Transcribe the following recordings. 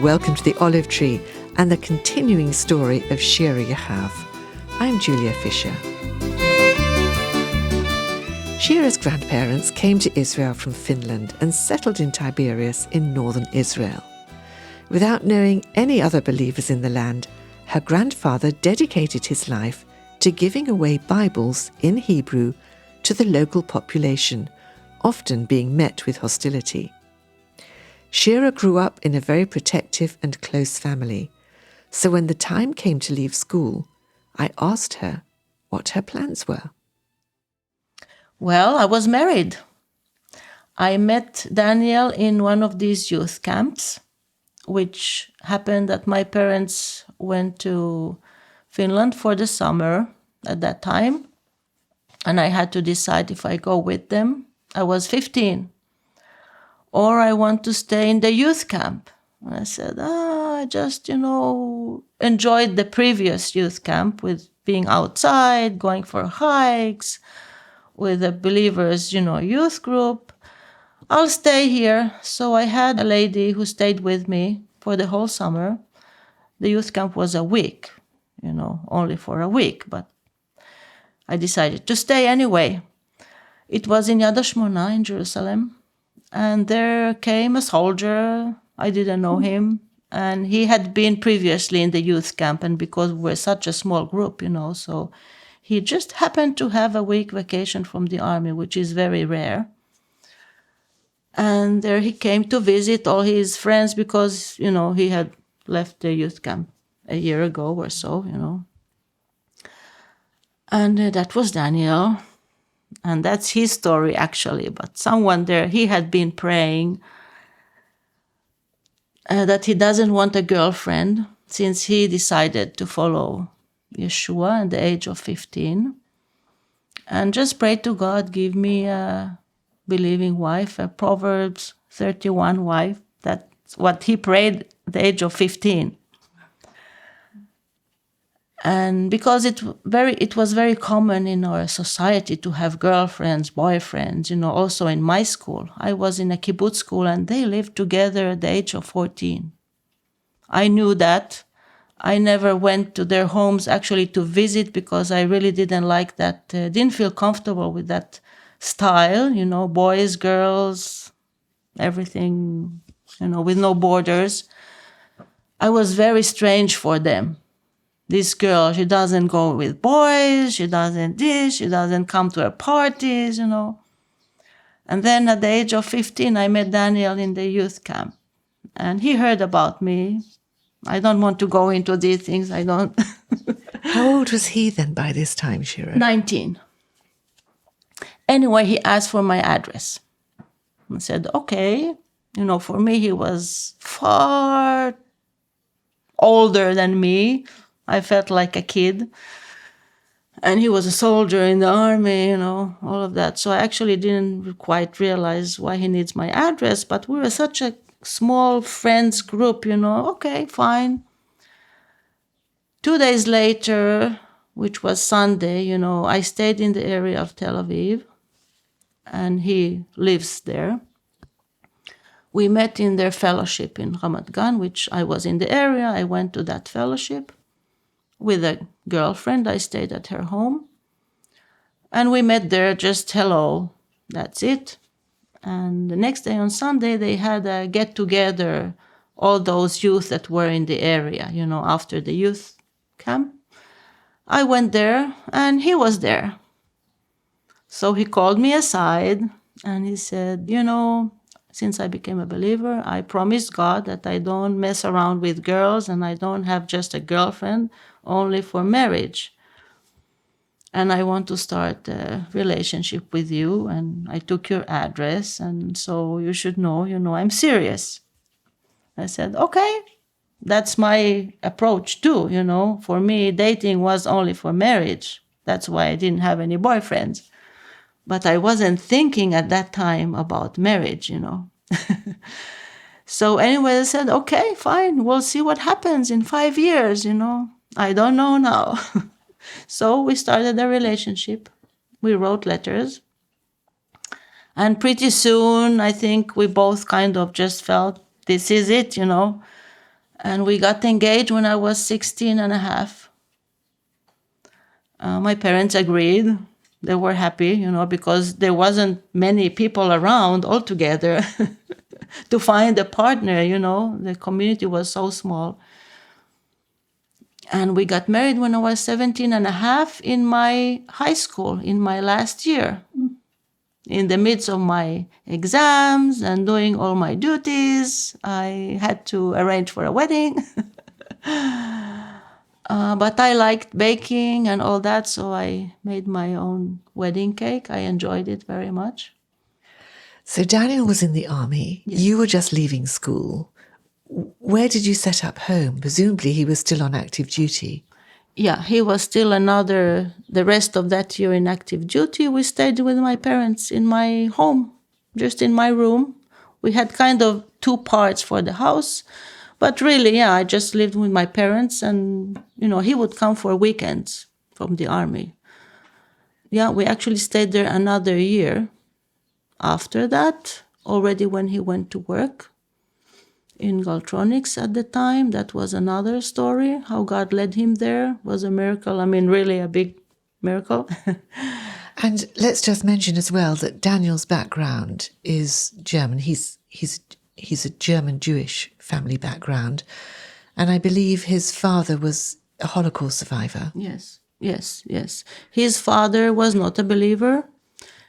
welcome to The Olive Tree and the continuing story of Shirya Yahav. I'm Julia Fisher. Shirya's grandparents came to Israel from Finland and settled in Tiberias in northern Israel. Without knowing any other believers in the land, her grandfather dedicated his life to giving away Bibles in Hebrew to the local population, often being met with hostility. Shirya grew up in a very protective and close family, so when the time came to leave school, I asked her what her plans were. Well, I was married. I met Daniel in one of these youth camps, which happened that my parents went to Finland for the summer at that time, and I had to decide if I go with them. I was 15. Or I want to stay in the youth camp. And I said, I just, enjoyed the previous youth camp with being outside, going for hikes, with the believers, youth group. I'll stay here. So I had a lady who stayed with me for the whole summer. The youth camp was a week, only for a week, but I decided to stay anyway. It was in Yad HaShmona in Jerusalem. And there came a soldier. I didn't know him. And he had been previously in the youth camp. And because we were such a small group, so he just happened to have a week vacation from the army, which is very rare. And there he came to visit all his friends because, he had left the youth camp a year ago or so, And that was Daniel. And that's his story, actually. But someone there, he had been praying that he doesn't want a girlfriend since he decided to follow Yeshua at the age of 15. And just pray to God, give me a believing wife, a Proverbs 31 wife. That's what he prayed at the age of 15. And because it was very common in our society to have girlfriends, boyfriends, also in my school. I was in a kibbutz school and they lived together at the age of 14. I knew that. I never went to their homes actually to visit because I really didn't like that, didn't feel comfortable with that style, boys, girls, everything, with no borders. I was very strange for them. This girl, she doesn't go with boys, she doesn't come to her parties, And then at the age of 15, I met Daniel in the youth camp. And he heard about me. I don't want to go into these things, I don't. How old was he then by this time, Shirya? 19. Anyway, he asked for my address. I said, okay. For me, he was far older than me. I felt like a kid. And he was a soldier in the army, all of that. So I actually didn't quite realize why he needs my address. But we were such a small friends group, okay, fine. 2 days later, which was Sunday, I stayed in the area of Tel Aviv. And he lives there. We met in their fellowship in Ramat Gan, which I was in the area. I went to that fellowship. With a girlfriend, I stayed at her home. And we met there, just hello, that's it. And the next day on Sunday, they had a get-together, all those youth that were in the area, after the youth camp. I went there, and he was there. So he called me aside, and he said, since I became a believer, I promised God that I don't mess around with girls, and I don't have just a girlfriend, only for marriage. And I want to start a relationship with you, and I took your address, and so you should know, I'm serious. I said, okay, that's my approach too, For me, dating was only for marriage. That's why I didn't have any boyfriends. But I wasn't thinking at that time about marriage, So anyway, I said, okay, fine, we'll see what happens in 5 years, I don't know now. So we started a relationship. We wrote letters. And pretty soon, I think we both kind of just felt this is it, And we got engaged when I was 16 and a half. My parents agreed. They were happy, because there wasn't many people around altogether to find a partner, The community was so small. And we got married when I was 17 and a half in my high school, in my last year. In the midst of my exams and doing all my duties, I had to arrange for a wedding. But I liked baking and all that, so I made my own wedding cake. I enjoyed it very much. So Daniel was in the army. Yes. You were just leaving school. Where did you set up home? Presumably he was still on active duty. Yeah, he was still the rest of that year in active duty. We stayed with my parents in my home, just in my room. We had kind of two parts for the house. But really, I just lived with my parents and, he would come for weekends from the army. Yeah, we actually stayed there another year after that, already when he went to work in Galtronics at the time. That was another story. How God led him there was a miracle. I mean, really a big miracle. And let's just mention as well that Daniel's background is German. He's a German Jewish family background. And I believe his father was a Holocaust survivor. Yes. His father was not a believer.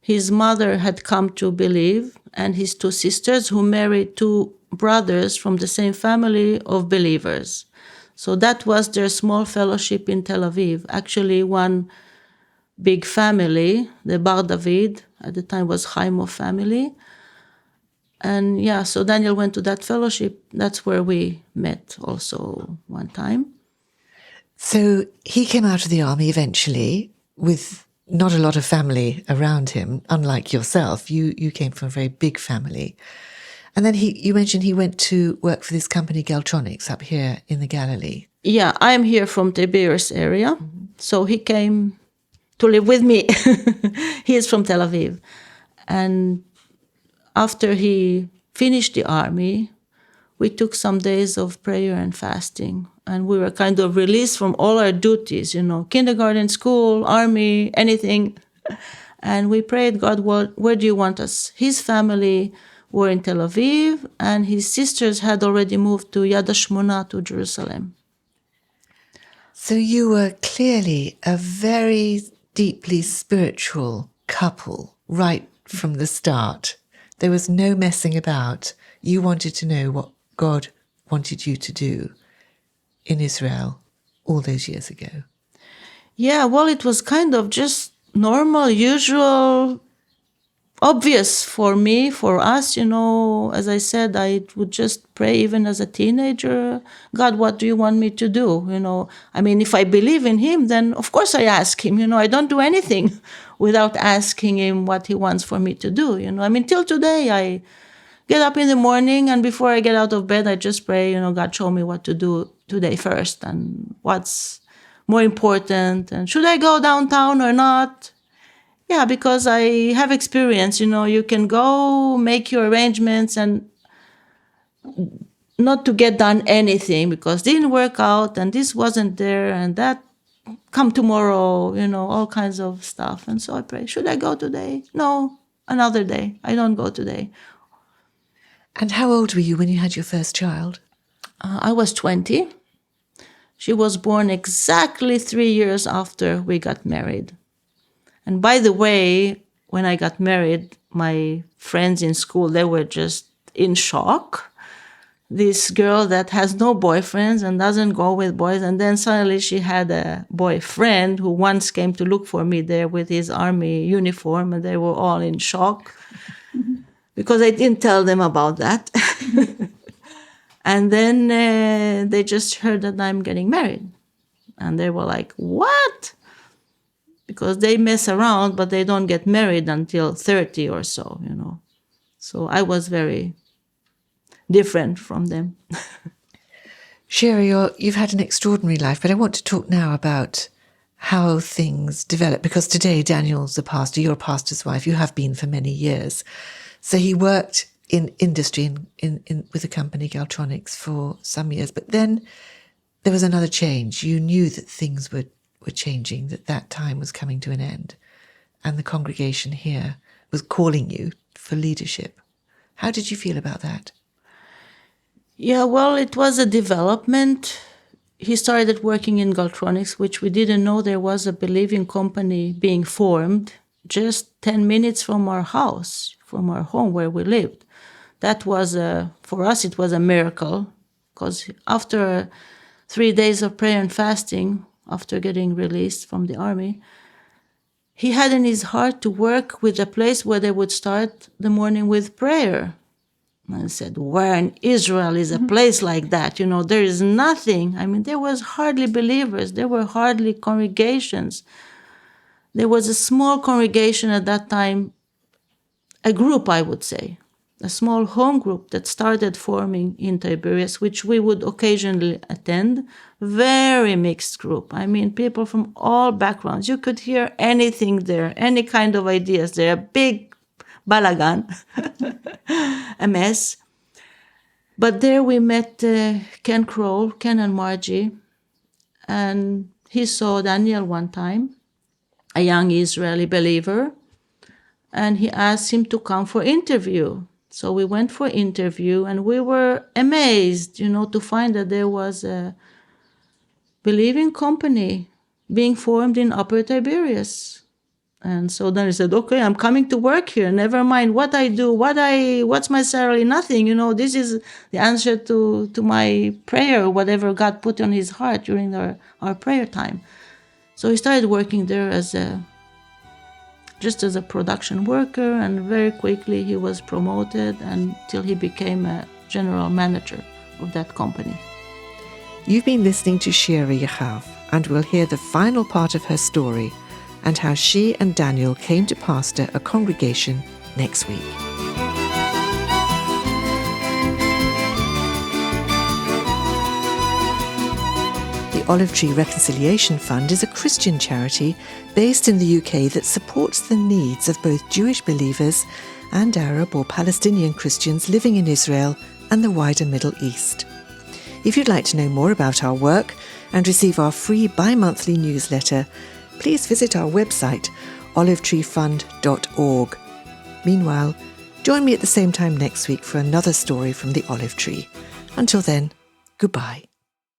His mother had come to believe, and his two sisters who married two brothers from the same family of believers. So that was their small fellowship in Tel Aviv. Actually, one big family, the Bar David, at the time was Chaimov family. And so Daniel went to that fellowship. That's where we met also one time. So he came out of the army eventually with not a lot of family around him, unlike yourself. You came from a very big family. And then you mentioned he went to work for this company, Galtronics, up here in the Galilee. Yeah, I'm here from Tiberias area. Mm-hmm. So he came to live with me. He is from Tel Aviv. And after he finished the army, we took some days of prayer and fasting. And we were kind of released from all our duties, kindergarten, school, army, anything. And we prayed, God, where do you want us? His family were in Tel Aviv, and his sisters had already moved to Yad HaShmona, to Jerusalem. So you were clearly a very deeply spiritual couple right from the start. There was no messing about. You wanted to know what God wanted you to do in Israel all those years ago. Yeah, well, it was kind of just normal, usual, obvious for me, for us, as I said, I would just pray even as a teenager, God, what do you want me to do? I mean, if I believe in him, then of course I ask him, I don't do anything without asking him what he wants for me to do, I mean, till today, I get up in the morning and before I get out of bed, I just pray, God, show me what to do today first and what's more important and should I go downtown or not? Yeah, because I have experience, you can go make your arrangements and not to get done anything because didn't work out and this wasn't there and that come tomorrow, all kinds of stuff. And so I pray, should I go today? No, another day. I don't go today. And how old were you when you had your first child? I was 20. She was born exactly 3 years after we got married. And by the way, when I got married, my friends in school, they were just in shock. This girl that has no boyfriends and doesn't go with boys. And then suddenly she had a boyfriend who once came to look for me there with his army uniform. And they were all in shock because I didn't tell them about that. And then they just heard that I'm getting married. And they were like, what? Because they mess around, but they don't get married until 30 or so, So I was very different from them. Shirya, you've had an extraordinary life, but I want to talk now about how things develop, because today Daniel's a pastor, you're a pastor's wife, you have been for many years. So he worked in industry with the company Galtronics for some years. But then there was another change. You knew that things were changing, that time was coming to an end. And the congregation here was calling you for leadership. How did you feel about that? Yeah, well, it was a development. He started working in Galtronics, which we didn't know there was a believing company being formed just 10 minutes from our house, from our home where we lived. That was, for us, it was a miracle, because after 3 days of prayer and fasting, after getting released from the army, he had in his heart to work with a place where they would start the morning with prayer. And I said, where in Israel is a place like that? You know, there is nothing. I mean, there was hardly believers. There were hardly congregations. There was a small congregation at that time, a group, I would say, a small home group that started forming in Tiberias, which we would occasionally attend. Very mixed group. I mean, people from all backgrounds. You could hear anything there, any kind of ideas there. A big balagan, a mess. But there we met Ken and Margie, and he saw Daniel one time, a young Israeli believer, and he asked him to come for interview. So we went for interview, and we were amazed, to find that there was a believing company being formed in Upper Tiberias. And so then he said, okay, I'm coming to work here. Never mind what I do, what's my salary, nothing. This is the answer to my prayer, whatever God put on his heart during our prayer time. So he started working there just as a production worker, and very quickly he was promoted until he became a general manager of that company. You've been listening to Shirya Yahav, and we'll hear the final part of her story and how she and Daniel came to pastor a congregation next week. The Olive Tree Reconciliation Fund is a Christian charity based in the UK that supports the needs of both Jewish believers and Arab or Palestinian Christians living in Israel and the wider Middle East. If you'd like to know more about our work and receive our free bi-monthly newsletter, please visit our website, olivetreefund.org. Meanwhile, join me at the same time next week for another story from the Olive Tree. Until then, goodbye.